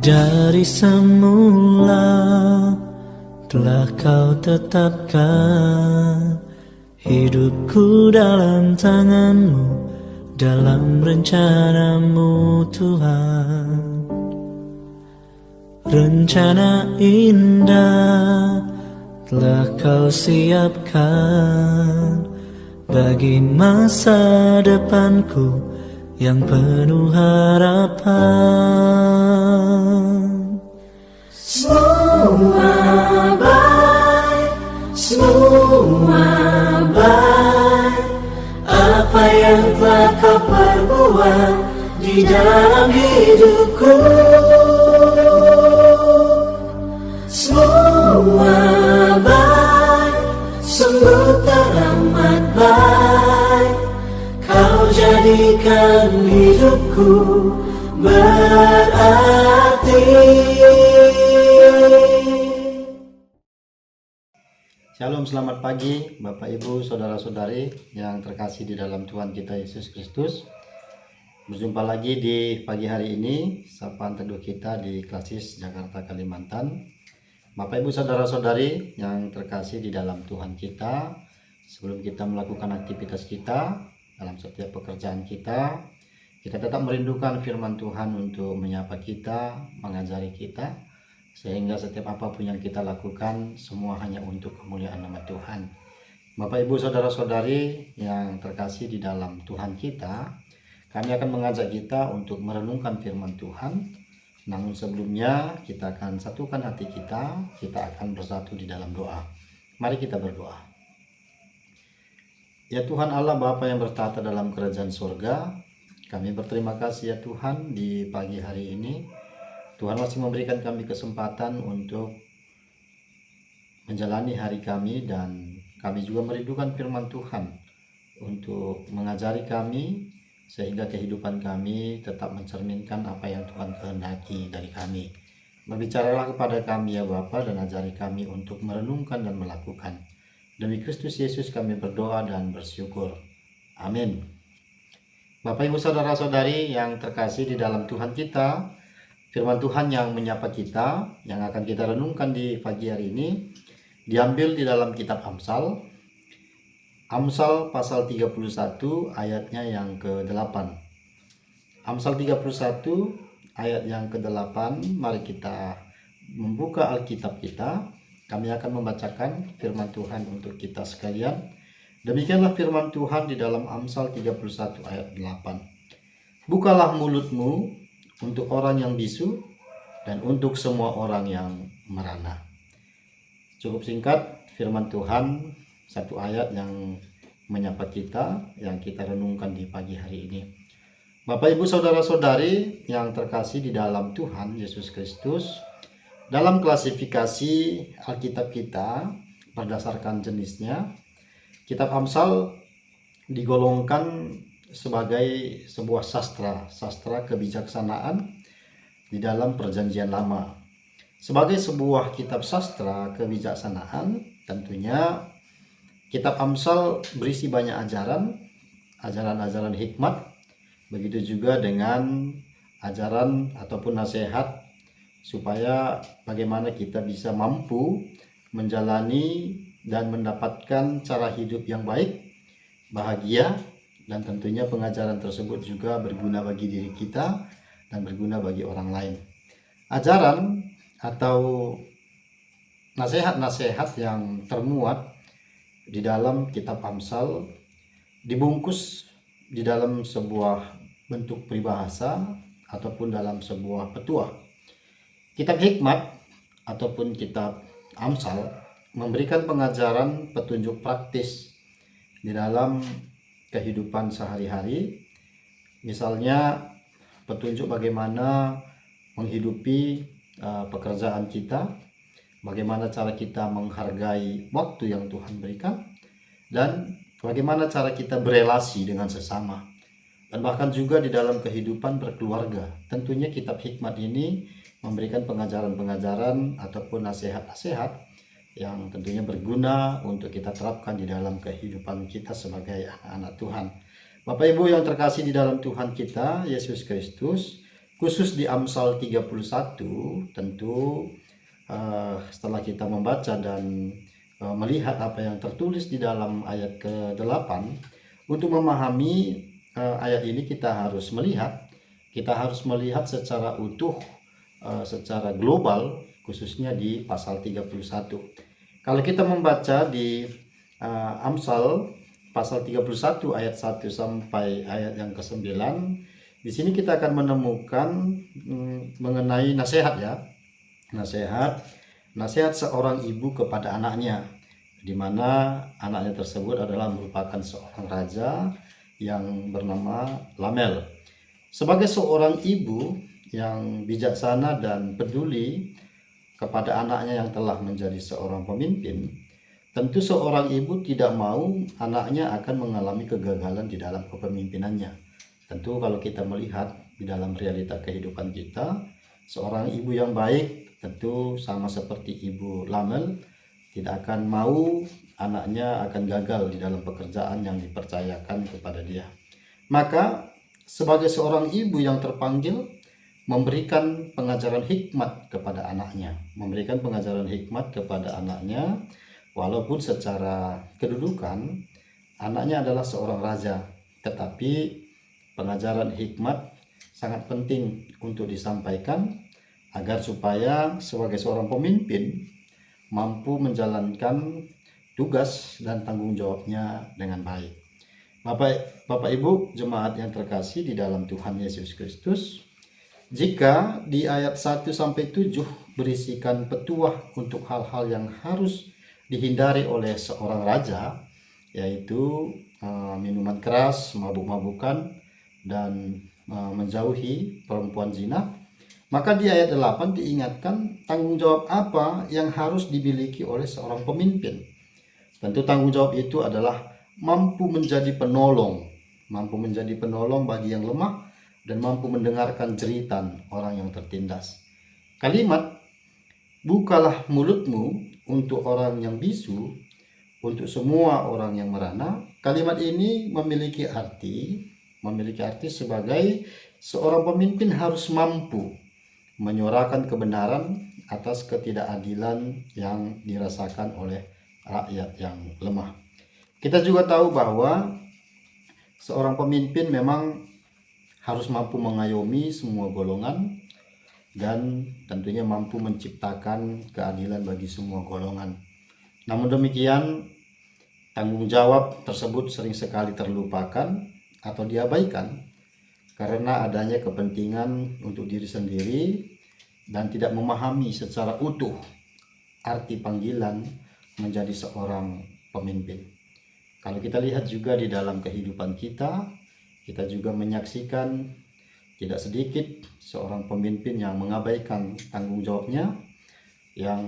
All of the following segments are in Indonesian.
Dari semula telah kau tetapkan hidupku dalam tangan-Mu, dalam rencana-Mu Tuhan. Rencana indah telah kau siapkan bagi masa depanku yang penuh harapan. Semua baik, apa yang telah kau perbuat di dalam hidupku. Semua baik, sungguh teramat baik. Kau jadikan hidupku berarti. Shalom, selamat pagi Bapak Ibu, Saudara-saudari yang terkasih di dalam Tuhan kita Yesus Kristus. Berjumpa lagi di pagi hari ini, sapaan teduh kita di Klasis Jakarta, Kalimantan. Bapak Ibu, Saudara-saudari yang terkasih di dalam Tuhan kita, sebelum kita melakukan aktivitas kita, dalam setiap pekerjaan kita tetap merindukan firman Tuhan untuk menyapa kita, mengajari kita, sehingga setiap apapun yang kita lakukan semua hanya untuk kemuliaan nama Tuhan. Bapak Ibu Saudara-saudari yang terkasih di dalam Tuhan kita, kami akan mengajak kita untuk merenungkan firman Tuhan. Namun sebelumnya kita akan satukan hati kita akan bersatu di dalam doa. Mari kita berdoa. Ya Tuhan Allah Bapa yang bertata dalam kerajaan surga, kami berterima kasih ya Tuhan di pagi hari ini. Tuhan masih memberikan kami kesempatan untuk menjalani hari kami, dan kami juga merindukan firman Tuhan untuk mengajari kami sehingga kehidupan kami tetap mencerminkan apa yang Tuhan kehendaki dari kami. Berbicaralah kepada kami ya Bapa, dan ajari kami untuk merenungkan dan melakukan. Demi Kristus Yesus kami berdoa dan bersyukur. Amin. Bapak Ibu Saudara-saudari yang terkasih di dalam Tuhan kita, firman Tuhan yang menyapa kita, yang akan kita renungkan di pagi hari ini, diambil di dalam kitab Amsal. Amsal pasal 31 ayatnya yang ke-8. Amsal 31 ayat yang ke-8, mari kita membuka Alkitab kita. Kami akan membacakan firman Tuhan untuk kita sekalian. Demikianlah firman Tuhan di dalam Amsal 31 ayat 8. Bukalah mulutmu untuk orang yang bisu dan untuk semua orang yang merana. Cukup singkat firman Tuhan, satu ayat yang menyapa kita, yang kita renungkan di pagi hari ini. Bapak Ibu Saudara-saudari yang terkasih di dalam Tuhan Yesus Kristus, dalam klasifikasi Alkitab kita berdasarkan jenisnya, kitab Amsal digolongkan sebagai sebuah sastra kebijaksanaan di dalam Perjanjian Lama. Sebagai sebuah kitab sastra kebijaksanaan, tentunya kitab Amsal berisi banyak ajaran-ajaran hikmat, begitu juga dengan ajaran ataupun nasihat supaya bagaimana kita bisa mampu menjalani dan mendapatkan cara hidup yang baik, bahagia, dan tentunya pengajaran tersebut juga berguna bagi diri kita dan berguna bagi orang lain. Ajaran atau nasihat-nasihat yang termuat di dalam kitab Amsal dibungkus di dalam sebuah bentuk peribahasa ataupun dalam sebuah petuah. Kitab hikmat ataupun kitab Amsal memberikan pengajaran petunjuk praktis di dalam kehidupan sehari-hari. Misalnya petunjuk bagaimana menghidupi pekerjaan kita, bagaimana cara kita menghargai waktu yang Tuhan berikan, dan bagaimana cara kita berelasi dengan sesama, dan bahkan juga di dalam kehidupan berkeluarga. Tentunya kitab hikmat ini memberikan pengajaran-pengajaran ataupun nasihat-nasihat yang tentunya berguna untuk kita terapkan di dalam kehidupan kita sebagai anak-anak Tuhan. Bapak Ibu yang terkasih di dalam Tuhan kita Yesus Kristus, khusus di Amsal 31 tentu setelah kita membaca dan melihat apa yang tertulis di dalam ayat ke-8, untuk memahami ayat ini kita harus melihat secara utuh, secara global, khususnya di pasal 31. Kalau kita membaca di Amsal pasal 31 ayat 1 sampai ayat yang ke-9, di sini kita akan menemukan mengenai nasihat ya. Nasihat seorang ibu kepada anaknya, di mana anaknya tersebut adalah merupakan seorang raja yang bernama Lamel. Sebagai seorang ibu yang bijaksana dan peduli kepada anaknya yang telah menjadi seorang pemimpin, tentu seorang ibu tidak mau anaknya akan mengalami kegagalan di dalam kepemimpinannya. Tentu kalau kita melihat di dalam realita kehidupan kita, seorang ibu yang baik tentu sama seperti ibu Lamel, tidak akan mau anaknya akan gagal di dalam pekerjaan yang dipercayakan kepada dia. Maka sebagai seorang ibu yang terpanggil memberikan pengajaran hikmat kepada anaknya, walaupun secara kedudukan anaknya adalah seorang raja, tetapi pengajaran hikmat sangat penting untuk disampaikan agar supaya sebagai seorang pemimpin mampu menjalankan tugas dan tanggung jawabnya dengan baik. Bapak Ibu jemaat yang terkasih di dalam Tuhan Yesus Kristus, jika di ayat 1 sampai 7 berisikan petuah untuk hal-hal yang harus dihindari oleh seorang raja, yaitu minuman keras, mabuk-mabukan, dan menjauhi perempuan zina, maka di ayat 8 diingatkan tanggung jawab apa yang harus dimiliki oleh seorang pemimpin. Tentu tanggung jawab itu adalah mampu menjadi penolong bagi yang lemah dan mampu mendengarkan jeritan orang yang tertindas. Kalimat "bukalah mulutmu untuk orang yang bisu, untuk semua orang yang merana", kalimat ini memiliki arti sebagai seorang pemimpin harus mampu menyuarakan kebenaran atas ketidakadilan yang dirasakan oleh rakyat yang lemah. Kita juga tahu bahwa seorang pemimpin memang harus mampu mengayomi semua golongan dan tentunya mampu menciptakan keadilan bagi semua golongan. Namun demikian, tanggung jawab tersebut sering sekali terlupakan atau diabaikan karena adanya kepentingan untuk diri sendiri dan tidak memahami secara utuh arti panggilan menjadi seorang pemimpin. Kalau kita lihat juga di dalam kehidupan kita juga menyaksikan tidak sedikit seorang pemimpin yang mengabaikan tanggung jawabnya, yang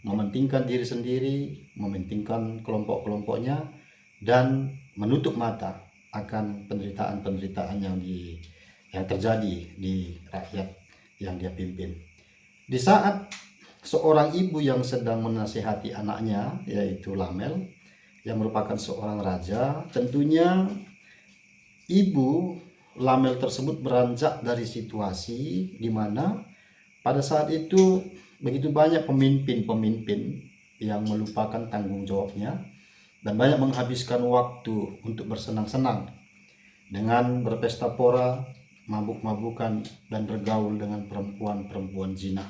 mementingkan diri sendiri, mementingkan kelompok-kelompoknya, dan menutup mata akan penderitaan-penderitaan yang terjadi di rakyat yang dia pimpin. Di saat seorang ibu yang sedang menasihati anaknya, yaitu Lamel, yang merupakan seorang raja, tentunya ibu Lamel tersebut beranjak dari situasi di mana pada saat itu begitu banyak pemimpin-pemimpin yang melupakan tanggung jawabnya dan banyak menghabiskan waktu untuk bersenang-senang dengan berpesta pora, mabuk-mabukan, dan bergaul dengan perempuan-perempuan zina.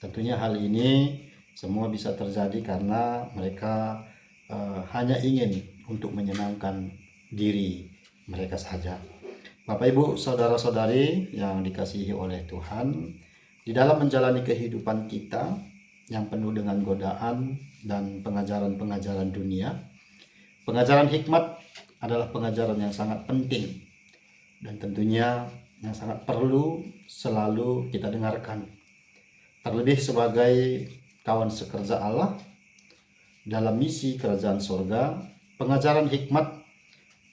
Tentunya hal ini semua bisa terjadi karena mereka hanya ingin untuk menyenangkan diri mereka saja. Bapak Ibu, saudara-saudari yang dikasihi oleh Tuhan, di dalam menjalani kehidupan kita yang penuh dengan godaan dan pengajaran-pengajaran dunia, pengajaran hikmat adalah pengajaran yang sangat penting dan tentunya yang sangat perlu selalu kita dengarkan. Terlebih sebagai kawan sekerja Allah dalam misi kerajaan sorga, pengajaran hikmat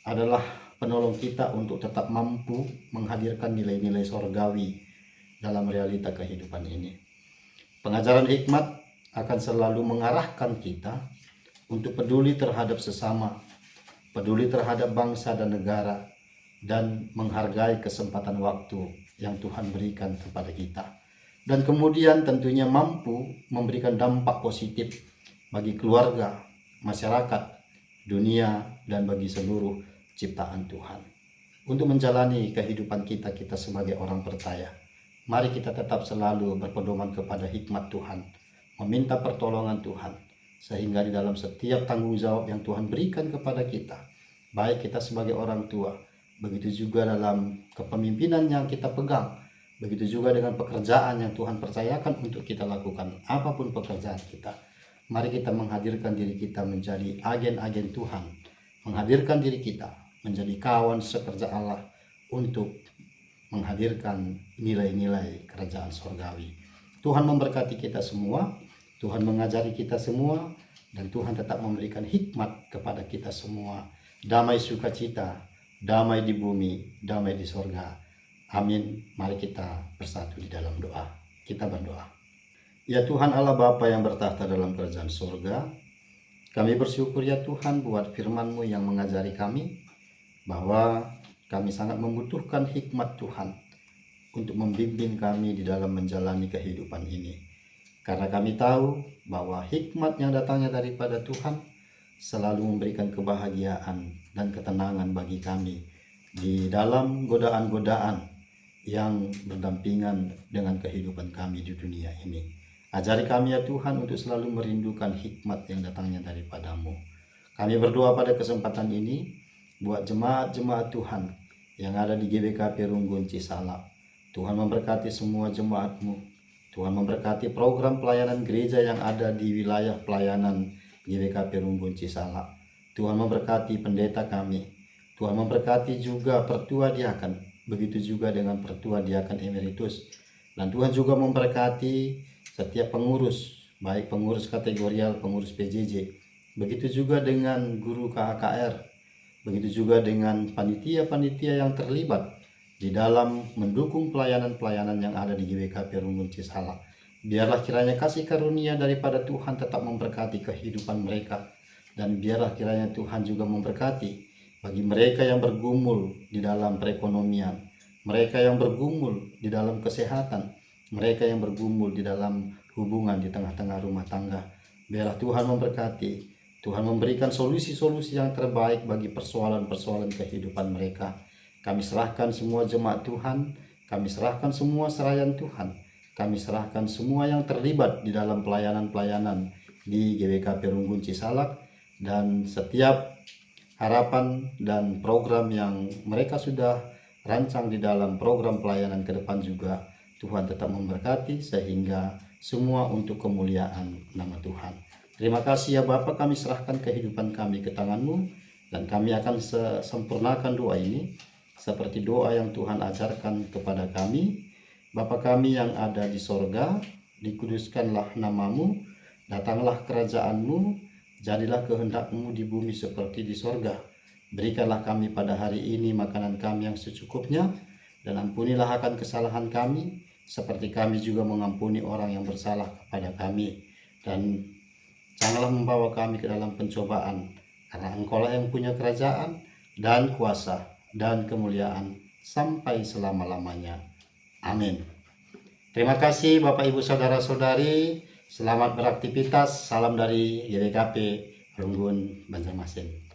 adalah penolong kita untuk tetap mampu menghadirkan nilai-nilai sorgawi dalam realita kehidupan ini. Pengajaran hikmat akan selalu mengarahkan kita untuk peduli terhadap sesama, peduli terhadap bangsa dan negara, dan menghargai kesempatan waktu yang Tuhan berikan kepada kita. Dan kemudian tentunya mampu memberikan dampak positif bagi keluarga, masyarakat, dunia, dan bagi seluruh ciptaan Tuhan. Untuk menjalani kehidupan kita sebagai orang percaya, mari kita tetap selalu berpedoman kepada hikmat Tuhan, meminta pertolongan Tuhan, sehingga di dalam setiap tanggung jawab yang Tuhan berikan kepada kita, baik kita sebagai orang tua, begitu juga dalam kepemimpinan yang kita pegang, begitu juga dengan pekerjaan yang Tuhan percayakan untuk kita lakukan, apapun pekerjaan kita, mari kita menghadirkan diri kita menjadi agen-agen Tuhan, menghadirkan diri kita menjadi kawan sekerja Allah untuk menghadirkan nilai-nilai kerajaan sorgawi. Tuhan memberkati kita semua, Tuhan mengajari kita semua, dan Tuhan tetap memberikan hikmat kepada kita semua. Damai sukacita, damai di bumi, damai di sorga. Amin. Mari kita bersatu di dalam doa. Kita berdoa. Ya Tuhan Allah Bapa yang bertahta dalam kerajaan sorga, kami bersyukur ya Tuhan buat firman-Mu yang mengajari kami bahwa kami sangat membutuhkan hikmat Tuhan untuk membimbing kami di dalam menjalani kehidupan ini. Karena kami tahu bahwa hikmat yang datangnya daripada Tuhan selalu memberikan kebahagiaan dan ketenangan bagi kami di dalam godaan-godaan yang berdampingan dengan kehidupan kami di dunia ini. Ajari kami ya Tuhan untuk selalu merindukan hikmat yang datangnya daripada-Mu. Kami berdoa pada kesempatan ini buat jemaat-jemaat Tuhan yang ada di GBKP Runggun Cisalak. Tuhan memberkati semua jemaat-Mu. Tuhan memberkati program pelayanan gereja yang ada di wilayah pelayanan GBKP Runggun Cisalak. Tuhan memberkati pendeta kami. Tuhan memberkati juga pertua diaken. Begitu juga dengan pertua diaken emeritus. Dan Tuhan juga memberkati setiap pengurus, baik pengurus kategorial, pengurus PJJ. Begitu juga dengan guru KKR. Begitu juga dengan panitia-panitia yang terlibat di dalam mendukung pelayanan-pelayanan yang ada di GBKP Runggun Cisalak. Biarlah kiranya kasih karunia daripada Tuhan tetap memberkati kehidupan mereka. Dan biarlah kiranya Tuhan juga memberkati bagi mereka yang bergumul di dalam perekonomian, mereka yang bergumul di dalam kesehatan, mereka yang bergumul di dalam hubungan di tengah-tengah rumah tangga. Biarlah Tuhan memberkati, Tuhan memberikan solusi-solusi yang terbaik bagi persoalan-persoalan kehidupan mereka. Kami serahkan semua jemaat Tuhan, kami serahkan semua serayan Tuhan, kami serahkan semua yang terlibat di dalam pelayanan-pelayanan di GBKP Runggun Cisalak, dan setiap harapan dan program yang mereka sudah rancang di dalam program pelayanan ke depan juga Tuhan tetap memberkati sehingga semua untuk kemuliaan nama Tuhan. Terima kasih ya Bapa, kami serahkan kehidupan kami ke tangan-Mu, dan kami akan sempurnakan doa ini seperti doa yang Tuhan ajarkan kepada kami. Bapa kami yang ada di sorga, dikuduskanlah nama-Mu, datanglah kerajaan-Mu, jadilah kehendak-Mu di bumi seperti di sorga. Berikanlah kami pada hari ini makanan kami yang secukupnya, dan ampunilah akan kesalahan kami, seperti kami juga mengampuni orang yang bersalah kepada kami. Dan janganlah membawa kami ke dalam pencobaan, karena Engkau-lah yang punya kerajaan dan kuasa dan kemuliaan sampai selama-lamanya. Amin. Terima kasih Bapak Ibu Saudara-saudari. Selamat beraktivitas. Salam dari GBKP Runggun Banjarmasin.